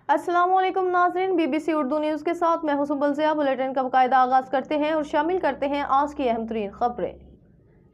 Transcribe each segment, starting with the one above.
अस्सलामुअलैकुम नाज़रीन, BBC Urdu news के साथ मैं हूं सुबल ज़िया। बुलेटिन का बाकायदा आगाज़ करते हैं और शामिल करते हैं आज की अहम तरीन खबरें।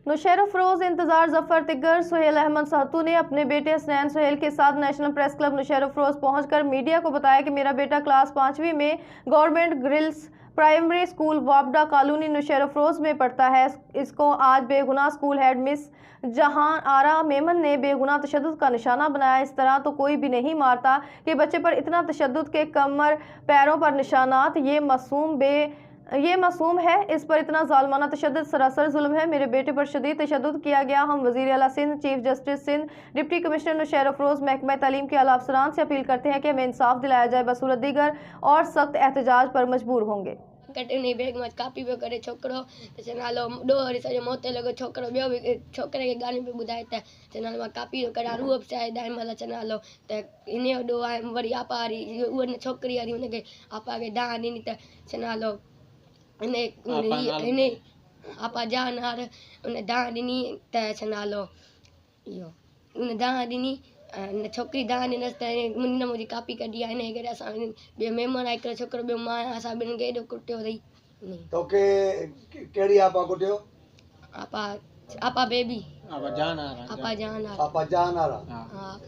नुशैर अफरोज, इंतजार जफर तिगर, सुहेल अहमद सहतू ने अपने बेटे हसनैन सुहेल के साथ नेशनल प्रेस क्लब नुशैर अफरोज पहुंचकर मीडिया को बताया कि मेरा बेटा क्लास 5वीं में गवर्नमेंट गर्ल्स प्राइमरी स्कूल वापडा कॉलोनी नुशैर अफरोज में पढ़ता है। इसको आज बेगुनाह स्कूल हेड मिस जहां आरा मेमन ने बेगुनाह तशद्दुद का निशाना बनाया। इस तरह तो कोई भी नहीं मारता कि बच्चे पर इतना तशद्दुद के कमर पैरों पर निशानात। ये मासूम है, इस पर इतना जालमाना तशद्दुद सरासर जुल्म है। मेरे बेटे पर शदीद तशद्दुद किया गया। हम वज़ीर आला Sindh, chief justice Sindh, deputy commissioner Naushahro Feroze, महकमा तालीम के आला अफसरान से अपील करते हैं कि हमें इंसाफ दिलाया जाए। बसूरत दीगर और सख्त एहतजाज पर मजबूर होंगे। कटनी बैग में कापी पियो करे छोकरो त चनालो डोहरी सॼो मोते लॻो छोकरो ॿियो बि छोकिरे खे ॻाल्हियूं पियो ॿुधाए त चनालो मां कापी पियो करा रूह बि चाहे महिल चनालो त इन जो ॾोह आहे। वरी आपा वारी उहा छोकिरी वारी हुनखे आपा खे दाह ॾिनी त चनालो इन आपा जानहार उन दाह ॾिनी त चनालो इहो उन दाह ॾिनी छोकिरी दाह ॾिनसि त मुंहिंजी मुंहिंजी कापी कढी आहे। हिन करे असां ॿियो महिमान आहे, हिकिड़ो छोकिरो ॿियो मां आहियां, असां ॿिन्हिनि खे एॾो कुटियो अथई। तोखे कहिड़ी आपा कुटियो? आपा बेबी आपा जानहारा। हाँ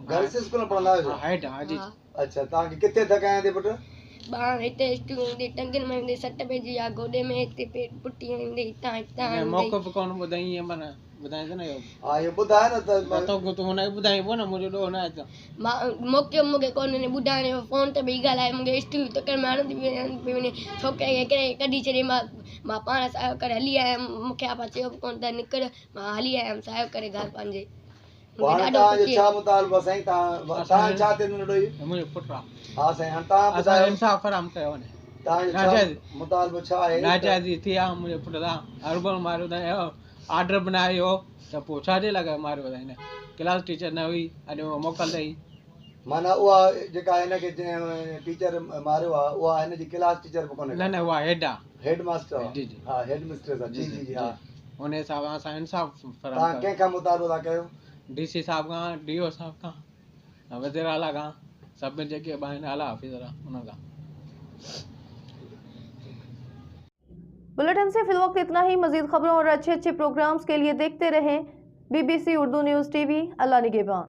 गर्ल्स स्कूल में पढ़ंदा आहियो? अच्छा, तव्हांखे किथे धकाया थी पुटु? ॿार हिते टंगनि में हूंदी सट पइजी आहे, गोॾे में हिते पेट पुटी हूंदी हितां हितां मौक़ो बि कोन ॿुधाई माना ॿुधाए न हा इहो ॿुधाए न त तो हुन ॿुधाई पोइ न मुंहिंजो ॾोह न आहे त मां मौक़ो मूंखे कोन ॿुधाइण जो। फ़ोन ते बि ॻाल्हाए मूंखे हिस्ट्री तकड़ि में हणंदी पई वञे। छोकिरे खे हिकिड़े कढी छॾी। मां पाण साहिब करे हली आयमि। मूंखे आपा चयो बि कोन त निकिर, मां हली आयमि साहिब करे घर पंहिंजे। छा मुतालबो साईं? तव्हां छा थियो मुंहिंजो पुटु आहे? हा साईं, हाणे तव्हां असां इंसाफ़ फराम कयो वञे। तव्हांजो मुतालबो छा आहे? नाजाइज़ी थी आहे मुंहिंजे पुट सां, हरबल मारियो अथई, ऑर्डर बनायो त पोइ छाजे लाइ मारियो अथई? हिन क्लास टीचर न हुई, अॼु मोकल अथई। माना उहा जेका हिनखे टीचर मारियो आहे उहा हिनजी क्लास टीचर बि कोन्हे? न उहा हेड आहे, हेड मास्टर। जी जी हा हेड मिस्ट्रेस आहे। जी जी जी हा। उन हिसाब सां असां इंसाफ़ फराम तव्हां कंहिंखां मुतालबो था कयो? DC साहब खां, DO साहब खां, वज़ीर आला खां, सभिनी जेके आहिनि आला ऑफिसर आहे उन्हनि खां। बुलेटिन से फिलवक्त इतना ही। मजीद खबरों और अच्छे प्रोग्राम्स के लिए देखते रहें BBC उर्दू न्यूज़ TV। अल्लाह निगहबान।